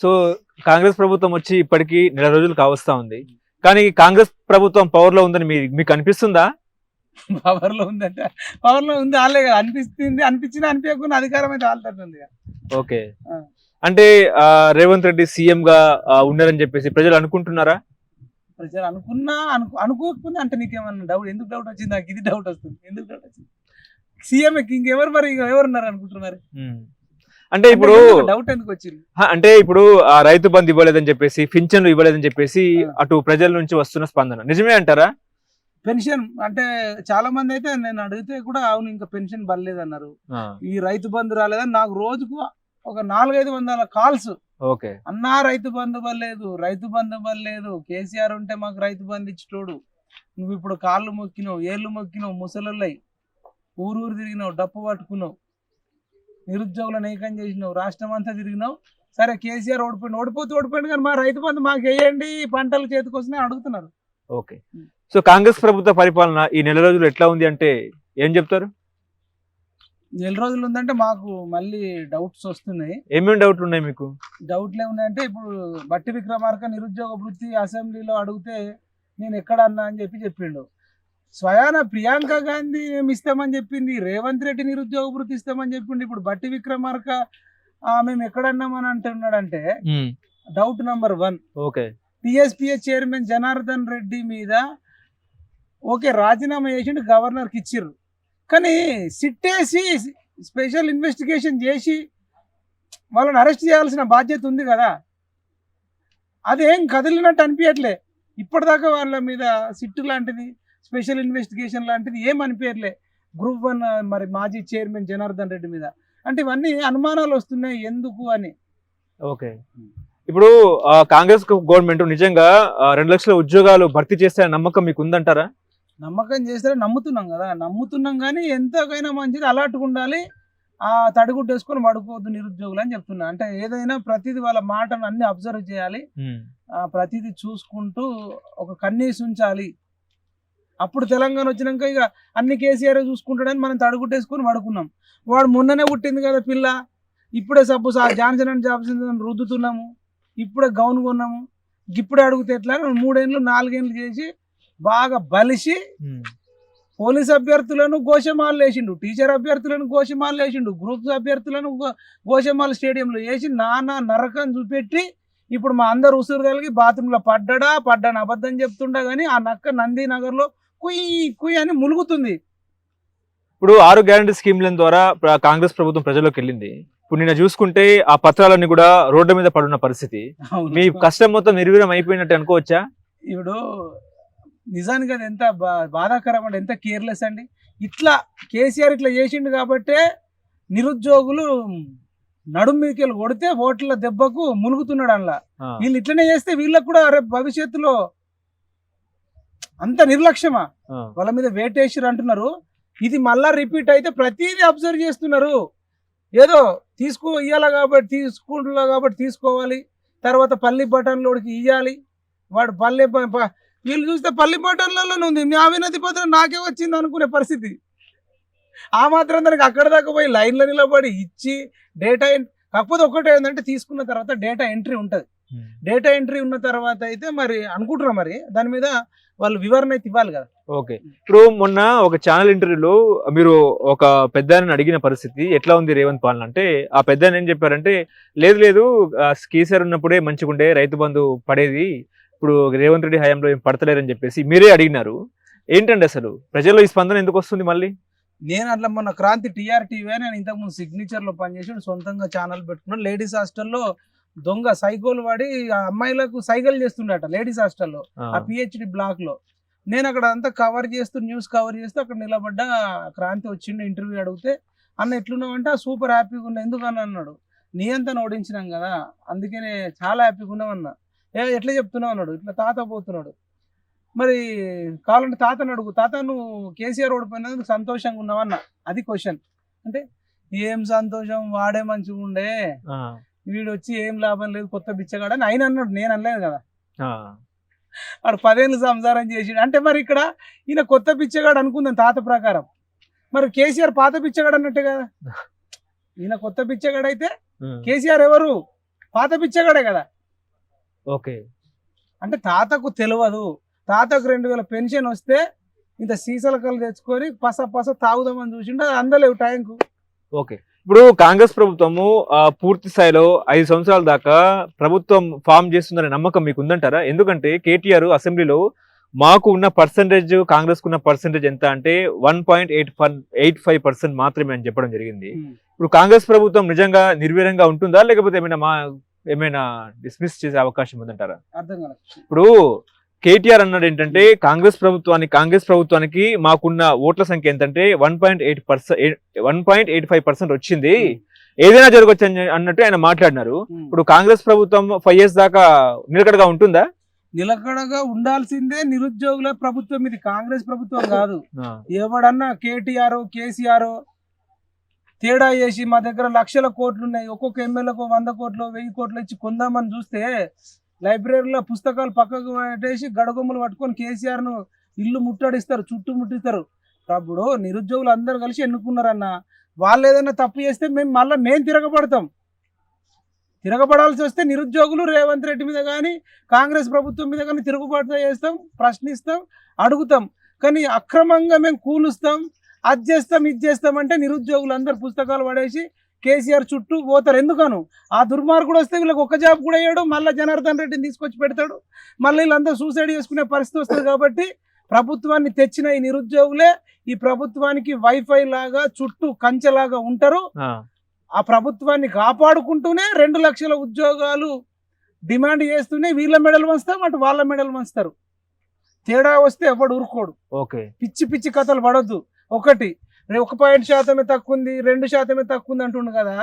So Congress ప్రభుత్వం వచ్చి ఇప్పటికి నెల రోజులు కావస్తా ఉంది. కానీ కాంగ్రెస్ ప్రభుత్వం పవర్ లో ఉందని మీకు అనిపిస్తుందా? పవర్ లో ఉందంటే పవర్ లో ఉంది వాళ్ళే కదా అనిపిస్తుంది, అనిపించినా అనిపించకుండా అధికారం అయితే వాళ్ళతుంది. ఓకే, అంటే రేవంత్ రెడ్డి సీఎం గా ఉన్నారని చెప్పేసి ప్రజలు అనుకుంటున్నారా? ప్రజలు అనుకున్నా అనుకోకపోతే అంటే నీకేమన్నా డౌట్, ఎందుకు డౌట్ వచ్చింది? నాకు ఇది డౌట్ వస్తుంది, ఎందుకు డౌట్ వచ్చింది? సీఎం ఇంకెవరు మరి ఎవరున్నారు అనుకుంటున్నారు? అంటే ఇప్పుడు డౌట్ ఎందుకు వచ్చింది అంటే ఇప్పుడు రైతు బంధు ఇవ్వలేదని చెప్పేసి, పింఛన్లు ఇవ్వలేదని చెప్పేసి అటు ప్రజల నుంచి వస్తున్న స్పందన నిజమే అంటారా? పెన్షన్ అంటే చాలా మంది అయితే నేను అడిగితే కూడా అవును ఇంకా పెన్షన్ పడలేదన్నారు, ఈ రైతు బంధు రాలేదని. నాకు రోజుకు ఒక 400-500 కాల్స్. ఓకే అన్నా రైతు బంధు పడలేదు, రైతు బంధు పడలేదు, కేసీఆర్ ఉంటే మాకు రైతు బంధు ఇచ్చేటోడు, నువ్వు ఇప్పుడు కాళ్ళు మొక్కినావు, ఏళ్ళు మొక్కినావు, ముసలొల్లై ఊరూరు తిరిగినావు, డప్పు పట్టుకున్నావు, నిరుద్యోగులను ఏకం చేసినావు, రాష్ట్రం అంతా తిరిగినావు. సరే కేసీఆర్ ఓడిపోయింది కానీ మా రైతు బంధు మాకు వేయండి, పంటలు చేతికి వస్తున్నాయి అడుగుతున్నారు. ఓకే, సో కాంగ్రెస్ ప్రభుత్వ పరిపాలన ఈ నెల రోజులు ఎట్లా ఉంది అంటే ఏం చెప్తారు? నెల రోజులు ఉందంటే మాకు మళ్ళీ డౌట్స్ వస్తున్నాయి. ఏమేమి డౌట్లు ఉన్నాయి మీకు? డౌట్లు ఏమున్నాయంటే ఇప్పుడు బట్టి విక్రమార్క నిరుద్యోగ వృత్తి అసెంబ్లీలో అడిగితే నేను ఎక్కడ అన్నా అని చెప్పిండు. స్వయాన ప్రియాంక గాంధీ మేము ఇస్తామని చెప్పింది, రేవంత్ రెడ్డి నిరుద్యోగ వృత్తి ఇస్తామని చెప్పిండు. ఇప్పుడు బట్టి విక్రమార్క మేము ఎక్కడన్నామని అంటున్నాడంటే doubt number 1. Okay, TSPS chairman Janardhan Reddy మీద ఓకే రాజీనామా చేసిండు, గవర్నర్కి ఇచ్చిర్రు, కానీ సిట్టేసి స్పెషల్ ఇన్వెస్టిగేషన్ చేసి వాళ్ళని అరెస్ట్ చేయాల్సిన బాధ్యత ఉంది కదా, అదేం కదిలినట్టు అనిపించట్లే. ఇప్పటిదాకా వాళ్ళ మీద సిట్టు లాంటిది, స్పెషల్ ఇన్వెస్టిగేషన్ లాంటిది ఏం అనిపించట్లే. గ్రూప్ 1 మరి మాజీ చైర్మన్ జనార్దన్ రెడ్డి మీద అంటే ఇవన్నీ అనుమానాలు వస్తున్నాయి ఎందుకు అని. ఓకే, ఇప్పుడు కాంగ్రెస్ గవర్నమెంట్ నిజంగా 2 లక్షల ఉద్యోగాలు భర్తీ చేస్తే నమ్మకం మీకు ఉందంటారా? నమ్మకం చేస్తే నమ్ముతున్నాం కదా, నమ్ముతున్నాం కానీ ఎంతకైనా మంచిది అలర్ట్గా ఉండాలి, తడిగుడ్డు వేసుకొని పడుకోవద్దు నిరుద్యోగులు అని చెప్తున్నా. అంటే ఏదైనా ప్రతిదీ వాళ్ళ మాటను అన్ని అబ్జర్వ్ చేయాలి, ప్రతిదీ చూసుకుంటూ ఒక కన్నీసి ఉంచాలి. అప్పుడు తెలంగాణ వచ్చినాక ఇక అన్ని కేసీఆర్ చూసుకుంటాడని మనం తడిగుడ్డు వేసుకొని పడుకున్నాం. వాడు మొన్ననే పుట్టింది కదా పిల్ల, ఇప్పుడే సబ్బు జాన్సన్ అండ్ జాన్సన్ రుద్దుతున్నాము, ఇప్పుడే గౌన్ కొన్నాము, ఇప్పుడే అడిగితే ఎట్లా 3 ఏళ్ళు 4 ఏళ్ళు చేసి బాగా బలిసి పోలీస్ అభ్యర్థులను గోషమాలు వేసిండు, టీచర్ అభ్యర్థులను గోషమాలు వేసిండు, గ్రూప్స్ అభ్యర్థులను గోషమాలు స్టేడియంలో వేసి నానా నరకం చూపెట్టి ఇప్పుడు మా అందరు ఉసురు తగిలి బాత్రూంలో పడ్డాను అబద్ధం చెప్తుండా కానీ ఆ నక్క నందీనగర్లో కుయ్ అని ములుగుతుంది. ఇప్పుడు 6 గ్యారంటీ స్కీమ్ల ద్వారా కాంగ్రెస్ ప్రభుత్వం ప్రజల్లోకి వెళ్ళింది. ఇప్పుడు నిన్న చూసుకుంటే ఆ పత్రాలన్నీ కూడా రోడ్డు మీద పడున్న పరిస్థితి. మీ కష్టం మొత్తం నిర్వీర్యం అయిపోయినట్టు అనుకోవచ్చా? ఇప్పుడు నిజానికి అది ఎంత బాధాకరం అంటే ఎంత కేర్లెస్ అండి. ఇట్లా కేసీఆర్ ఇట్లా చేసిండు కాబట్టే నిరుద్యోగులు నడుము మీదకి కొడితే ఓట్ల దెబ్బకు మునుగుతున్నాడు. అందులో వీళ్ళు ఇట్లనే చేస్తే వీళ్ళకు కూడా రేపు భవిష్యత్తులో అంత నిర్లక్ష్యమా, వాళ్ళ మీద వేటేసిరు అంటున్నారు. ఇది మళ్ళా రిపీట్ అయితే ప్రతిదీ అబ్జర్వ్ చేస్తున్నారు. ఏదో ఇవ్వాలి కాబట్టి తీసుకుంటున్నా కాబట్టి తీసుకోవాలి, తర్వాత పల్లి బటన్లోడికి ఇవ్వాలి, వాడు వీళ్ళు చూస్తే పల్లి బటన్లలో ఉంది, మీ అవినతి పత్రం నాకే వచ్చింది అనుకునే పరిస్థితి. ఆ మాత్రం దానికి అక్కడ దాకా పోయి లైన్లో నిలబడి ఇచ్చి డేటా కాకపోతే ఒకటి ఏంటంటే తీసుకున్న తర్వాత డేటా ఎంట్రీ ఉంటుంది. డేటా ఎంట్రీ ఉన్న తర్వాత అయితే మరి అనుకుంటున్నాం మరి దాని మీద వాళ్ళు వివరణ అయితే ఇవ్వాలి కదా. ఓకే, ఇప్పుడు మొన్న ఒక ఛానల్ ఇంటర్వ్యూలో మీరు ఒక పెద్దాయనని అడిగిన పరిస్థితి ఎట్లా ఉంది రేవంత్ పాలన అంటే, ఆ పెద్దాయన ఏం చెప్పారంటే లేదు కేసీఆర్ ఉన్నప్పుడే మంచిగుండే రైతు బంధు పడేది, ఇప్పుడు రేవంత్ రెడ్డి హయాంలో ఏం పడతలేరని చెప్పేసి మీరే అడిగినారు. ఏంటండి అసలు ప్రజల్లో ఈ స్పందన ఎందుకు వస్తుంది మళ్ళీ? నేను అట్లా మొన్న క్రాంతి TRTV నేను ఇంతకుముందు సిగ్నేచర్లో పనిచేసి సొంతంగా ఛానల్ పెట్టుకున్నాను. లేడీస్ హాస్టల్లో దొంగ సైకోలు వాడి అమ్మాయిలకు సైకిల్ చేస్తుండట లేడీస్ హాస్టల్లో, ఆ PhD బ్లాక్లో. నేను అక్కడ అంతా న్యూస్ కవర్ చేస్తూ అక్కడ నిలబడ్డా. క్రాంతి వచ్చిండు ఇంటర్వ్యూ అడిగితే, అన్న ఎట్లున్నావు అంటే సూపర్ హ్యాపీగా ఉన్నా, ఎందుకు అని అన్నాడు. నీ అంతా ఓడించినాం కదా అందుకనే చాలా హ్యాపీగా ఉన్నామన్నా. ఎట్లా చెప్తున్నావు అన్నాడు. ఇట్లా తాత పోతున్నాడు. మరి కావాలంటే తాతను అడుగు, తాత నువ్వు కేసీఆర్ ఓడిపోయినందుకు సంతోషంగా ఉన్నావన్న, అది క్వశ్చన్. అంటే ఏం సంతోషం, వాడే మంచిగా ఉండే, వీడు వచ్చి ఏం లాభం లేదు కొత్త బిచ్చగాడని ఆయన అన్నాడు, నేను అనలేదు కదా. వాడు 10 ఏళ్ళు సంసారం చేసి అంటే మరి ఇక్కడ ఈయన కొత్త బిచ్చగాడు అనుకుందాం తాత ప్రకారం, మరి కేసీఆర్ పాత బిచ్చగాడు అన్నట్టే కదా. ఈయన కొత్త బిచ్చగాడు అయితే కేసీఆర్ ఎవరు? పాత పిచ్చగాడే కదా. ఓకే. అంటే తాతకు తెలియదు, తాతకు 2000 పెన్షన్ వస్తే ఇంత సీసలకలు తెచ్చుకొని పస తాగుదామని చూసిండు, అది అందలేవు టైంకు. ఓకే. ఇప్పుడు కాంగ్రెస్ ప్రభుత్వము పూర్తి స్థాయిలో 5 సంవత్సరాల దాకా ప్రభుత్వం ఫామ్ చేస్తుందనే నమ్మకం మీకు ఉందంటారా? ఎందుకంటే కేటీఆర్ అసెంబ్లీలో మాకు ఉన్న పర్సెంటేజ్ కాంగ్రెస్ కున్న పర్సెంటేజ్ ఎంత అంటే 1.85% మాత్రమే అని చెప్పడం జరిగింది. ఇప్పుడు కాంగ్రెస్ ప్రభుత్వం నిజంగా నిర్వీర్యంగా ఉంటుందా, లేకపోతే ఏమైనా డిస్మిస్ చేసే అవకాశం ఉందంటారా? అర్థం కాదు. ఇప్పుడు కేటీఆర్ అన్నాడు ఏంటంటే కాంగ్రెస్ ప్రభుత్వానికి మాకున్న ఓట్ల సంఖ్య ఎంతంటే 1.85% వచ్చింది, ఏదైనా జరగచ్చు అన్నట్టు ఆయన మాట్లాడినారు. ఇప్పుడు కాంగ్రెస్ ప్రభుత్వం 5 years దాకా నిలకడగా ఉంటుందా? నిలకడగా ఉండాల్సిందే నిరుద్యోగుల ప్రభుత్వం, ఇది కాంగ్రెస్ ప్రభుత్వం కాదు. ఎవడన్నా కేటీఆర్ కేసీఆర్ తేడా చేసి మా దగ్గర లక్షల కోట్లు ఉన్నాయి, ఒక్కొక్క ఎమ్మెల్యేకు 100 కోట్లు 1000 కోట్లు ఇచ్చి కొందామని చూస్తే లైబ్రరీలో పుస్తకాలు పక్కకు పెట్టేసి గడగొమ్మలు పట్టుకొని కేసీఆర్ను ఇల్లు ముట్టడిస్తారు, చుట్టూ ముట్టిస్తారు. అప్పుడు నిరుద్యోగులు అందరూ కలిసి ఎన్నుకున్నారన్న, వాళ్ళు ఏదైనా తప్పు చేస్తే మేము తిరగబడతాం. తిరగబడాల్సి వస్తే నిరుద్యోగులు రేవంత్ రెడ్డి మీద కానీ కాంగ్రెస్ ప్రభుత్వం మీద కానీ తిరుగుబాటు చేస్తాం, ప్రశ్నిస్తాం, అడుగుతాం. కానీ అక్రమంగా మేము కూలుస్తాం, అది చేస్తాం ఇది చేస్తామంటే నిరుద్యోగులు అందరు పుస్తకాలు పడేసి కేసీఆర్ చుట్టూ పోతారు. ఎందుకను ఆ దుర్మార్గుడు వస్తే వీళ్ళకి ఒక్క జాబ్ కూడా వేయడు, మళ్ళీ జనార్దన్ రెడ్డిని తీసుకొచ్చి పెడతాడు, మళ్ళీ వీళ్ళందరూ సూసైడ్ చేసుకునే పరిస్థితి వస్తుంది. కాబట్టి ప్రభుత్వాన్ని తెచ్చిన ఈ నిరుద్యోగులే ఈ ప్రభుత్వానికి వైఫై లాగా చుట్టూ కంచెలాగా ఉంటారు. ఆ ప్రభుత్వాన్ని కాపాడుకుంటూనే 2 లక్షల ఉద్యోగాలు డిమాండ్ చేస్తూనే వీళ్ళ మెడలు వంచుతాం, అటు వాళ్ళ మెడలు వంచుతారు. తేడా వస్తే ఎవడు ఊరుకోడు. పిచ్చి పిచ్చి కథలు పడొద్దు. 1% తక్కువ ఉంది, 2% తక్కువ ఉంది అంటుండు కదా,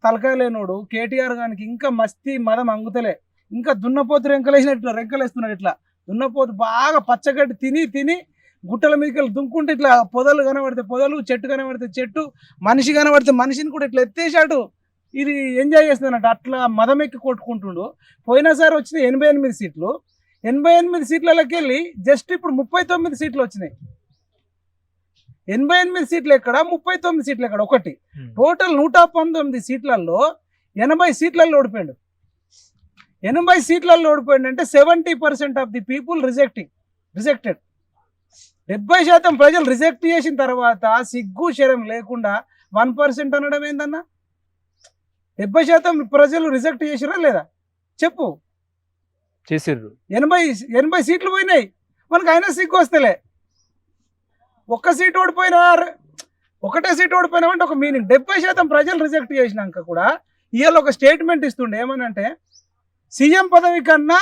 తలకాయ లేనోడు కేటీఆర్ గానికి ఇంకా మస్తీ మదం అంగుతలే, ఇంకా దున్నపోతు రెంకలేస్తున్నాడు. ఇట్లా దున్నపోతు బాగా పచ్చగడ్డి తిని గుట్టల మీదకి దుంకుంటే ఇట్లా పొదలు కనబడితే పొదలు, చెట్టు కనబడితే చెట్టు, మనిషి కనబడితే మనిషిని కూడా ఇట్లా ఎత్తేసాడు. ఇది ఎంజాయ్ చేస్తున్నట్టు అట్లా మదం ఎక్కి కొట్టుకుంటుండు. పోయినసారి వచ్చిన 88 సీట్లు, 88 సీట్లకి వెళ్ళి జస్ట్ ఇప్పుడు 39 సీట్లు వచ్చినాయి. 88 సీట్లు ఎక్కడ, 39 సీట్లు ఎక్కడ, ఒకటి టోటల్ 119 సీట్లలో 80 సీట్లలో ఓడిపోయాడు. 80 సీట్లలో ఓడిపోయాడు అంటే 70% ఆఫ్ ది పీపుల్ రిజెక్టెడ్. 70% ప్రజలు రిజెక్ట్ చేసిన తర్వాత సిగ్గు శరం లేకుండా 1% అనడం ఏందన్నా? 70% ప్రజలు రిజెక్ట్ చేసిరా లేదా చెప్పు? చేసిర్రు. 80 సీట్లు పోయినాయి, మనకు అయినా సిగ్గు వస్తలే. ఒక్క సీట్ ఓడిపోయినా, ఒకటే సీట్ ఓడిపోయినామంటే ఒక మీనింగ్. 70% ప్రజలు రిజెక్ట్ చేసినాక కూడా ఇవాళ ఒక స్టేట్మెంట్ ఇస్తుండే, ఏమనంటే సీఎం పదవి కన్నా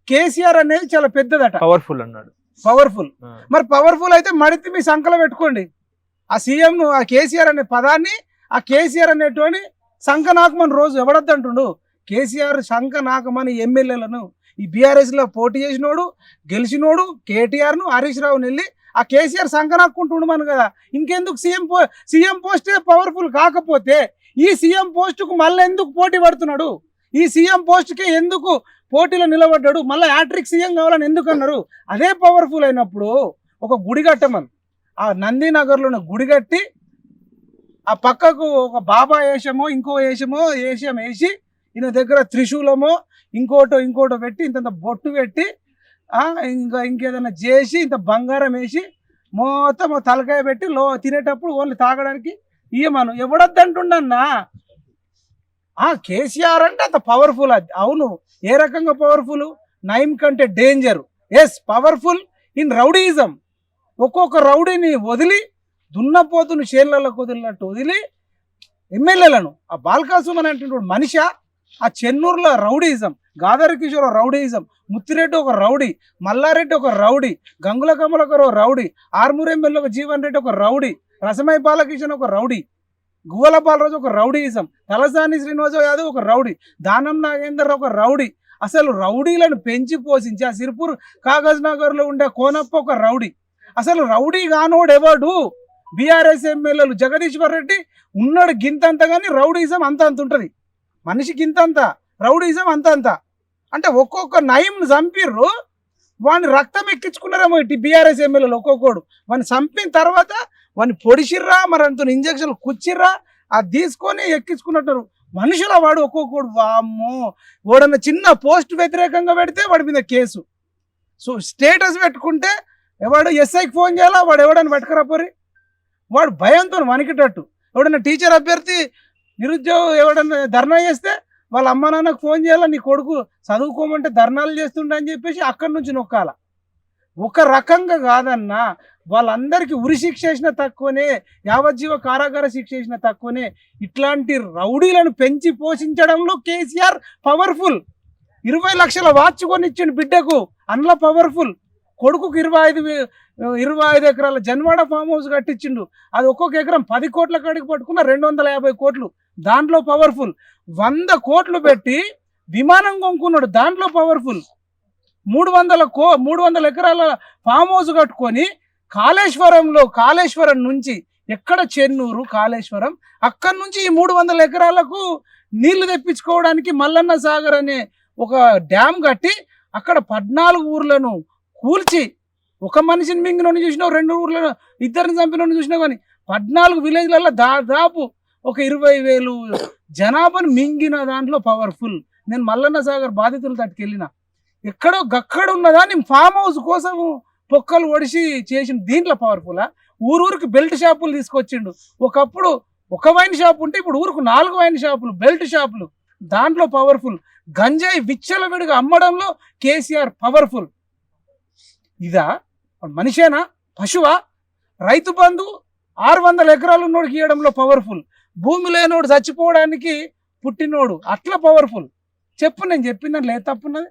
కేసీఆర్ అనేది చాలా పెద్దదట, పవర్ఫుల్ అన్నాడు. మరి పవర్ఫుల్ అయితే మడితే మీ సంకలో పెట్టుకోండి. ఆ సీఎంను, ఆ కేసీఆర్ అనే పదాన్ని, ఆ కేసీఆర్ అనేటువంటి సంఖ నాకమని రోజు ఎవడద్దంటుండు. కేసీఆర్ సంఖ నాకమని ఎమ్మెల్యేలను ఈ బీఆర్ఎస్లో పోటీ చేసినోడు, గెలిచినోడు కేటీఆర్ను, హరీష్ రావుని వెళ్ళి ఆ కేసీఆర్ సంఖ నాక్కుంటుండు మన కదా. ఇంకెందుకు సీఎం పోస్టే పవర్ఫుల్ కాకపోతే ఈ సీఎం పోస్టుకు మళ్ళీ ఎందుకు పోటీ పడుతున్నాడు? ఈ సీఎం పోస్ట్కి ఎందుకు పోటీలో నిలబడ్డాడు? మళ్ళీ హ్యాట్రిక్ సీఎం కావాలని ఎందుకు అన్నారు? అదే పవర్ఫుల్ అయినప్పుడు ఒక గుడి కట్టమని, ఆ నందినగర్లో గుడి కట్టి ఆ పక్కకు ఒక బాబా వేషమో ఇంకో వేషం వేసి ఈయన దగ్గర త్రిశూలమో ఇంకోటో పెట్టి ఇంత బొట్టు పెట్టి ఇంకేదైనా చేసి ఇంత బంగారం వేసి మొత్తం తలకాయ పెట్టి తినేటప్పుడు ఓన్లీ తాగడానికి ఇయ్యమను. ఎవడొద్దంటుండన్నా? కేసీఆర్ అంటే అంత పవర్ఫుల్. అది అవును. ఏ రకంగా పవర్ఫుల్? నైమ్ కంటే danger. Yes, powerful in rowdyism. ఒక్కొక్క రౌడీని వదిలి, దున్నపోతును షేర్లకు వదిలినట్టు వదిలి ఎమ్మెల్యేలను, ఆ బాల్కాసుమన్ అనేటువంటి మనిషి, ఆ చెన్నూరులో రౌడీయిజం, గాదర్ కిషోర్ రౌడీయిజం, ముత్తిరెడ్డి ఒక రౌడీ, మల్లారెడ్డి ఒక రౌడీ, గంగుల కమలకర్ ఒక రౌడీ, ఆర్మూర్ ఎమ్మెల్యే ఒక జీవన్ రెడ్డి ఒక రౌడీ, రసమై బాలకిషన్ ఒక రౌడీ, గువ్వల బాలరాజు ఒక రౌడీయిజం, తలసాని శ్రీనివాస యాదవ్ ఒక రౌడీ, దానం నాగేందర్ ఒక రౌడీ. అసలు రౌడీలను పెంచి పోషించి ఆ సిర్పూర్ కాగజ్ నగర్లో ఉండే కోనప్ప ఒక రౌడీ. అసలు రౌడీ కానోడు ఎవడు? బీఆర్ఎస్ ఎమ్మెల్యేలు జగదీశ్వర్ రెడ్డి ఉన్నాడు గింతంత, కానీ రౌడీయిజం అంత ఉంటుంది. మనిషి గింతంత, రౌడీయిజం అంత. అంటే ఒక్కొక్క నయంను చంపిర్రు, వాడిని రక్తం ఎక్కించుకున్నారేమో ఇటు బీఆర్ఎస్ ఎమ్మెల్యేలు ఒక్కొక్కడు. వాడిని చంపిన తర్వాత వాడిని పొడిచిర్రా, మరి అంత ఇంజక్షన్లు కుచ్చిర్రా, అది తీసుకొని ఎక్కించుకున్నట్టు మనుషుల వాడు ఒక్కొక్కడు వామ్మో, వాడన్న చిన్న పోస్ట్ వ్యతిరేకంగా పెడితే వాడి మీద కేసు. సో స్టేటస్ పెట్టుకుంటే ఎవడు ఎస్ఐకి ఫోన్ చేయాలా, వాడు ఎవడన్నా పెట్టుకురాపోరి, వాడు భయంతో వణికేటట్టు. ఎవడన్నా టీచర్ అభ్యర్థి నిరుద్యోగం ఎవడన్నా ధర్నా చేస్తే వాళ్ళ అమ్మ నాన్నకు ఫోన్ చేయాలా, నీ కొడుకు చదువుకోమంటే ధర్నాలు చేస్తుండ అని చెప్పేసి అక్కడి నుంచి నొక్కాల. ఒక రకంగా కాదన్నా, వాళ్ళందరికీ ఉరి శిక్ష వేసిన తక్కువనే, యావజ్జీవ కారాగార శిక్ష వేసిన తక్కువనే. ఇట్లాంటి రౌడీలను పెంచి పోషించడంలో కేసీఆర్ పవర్ఫుల్. 20 లక్షల వాచ్ కొని ఇచ్చిండు బిడ్డకు, అందులో పవర్ఫుల్. కొడుకుకు 25 ఎకరాల జన్వాడ ఫామ్ హౌస్ కట్టించిండు, అది ఒక్కొక్క ఎకరం 10 కోట్ల కాడికి పట్టుకున్న 250 కోట్లు, దాంట్లో పవర్ఫుల్. 100 కోట్లు పెట్టి విమానం కొనుక్కున్నాడు, దాంట్లో పవర్ఫుల్. 300 ఎకరాల ఫామ్ హౌస్ కట్టుకొని కాళేశ్వరం నుంచి, ఎక్కడ చెన్నూరు కాళేశ్వరం, అక్కడి నుంచి ఈ 300 ఎకరాలకు నీళ్లు తెప్పించుకోవడానికి మల్లన్న సాగర్ అనే ఒక డ్యామ్ కట్టి అక్కడ 14 ఊర్లను కూల్చి, ఒక మనిషిని మింగినోని చూసినావు, 2 ఊర్లను ఇద్దరిని చంపినోని చూసినావు, కానీ 14 విలేజ్లలో దాదాపు ఒక 20,000 జనాభాను మింగిన దాంట్లో పవర్ఫుల్. నేను మల్లన్న సాగర్ బాధితులు తట్టుకెళ్ళిన, ఎక్కడో గక్కడ ఉన్నదాన్ని ఫామ్ హౌస్ కోసం పొక్కలు ఒడిసి చేసిన, దీంట్లో పవర్ఫుల్లా. ఊరికి బెల్ట్ షాపులు తీసుకొచ్చిండు. ఒకప్పుడు ఒక వైన్ షాప్ ఉంటే ఇప్పుడు ఊరుకు 4 వైన్ షాపులు, బెల్ట్ షాపులు, దాంట్లో పవర్ఫుల్. గంజాయి విచ్చలవిడిగా అమ్మడంలో కేసీఆర్ పవర్ఫుల్. ఇదా మనిషేనా, పశువా? రైతు బంధు 600 ఎకరాలు ఉన్నోడికి ఇవ్వడంలో పవర్ఫుల్. భూమి లేనోడు చచ్చిపోవడానికి పుట్టినోడు అట్లా పవర్ఫుల్. చెప్పు, నేను చెప్పిందని లేదు తప్పున్నది.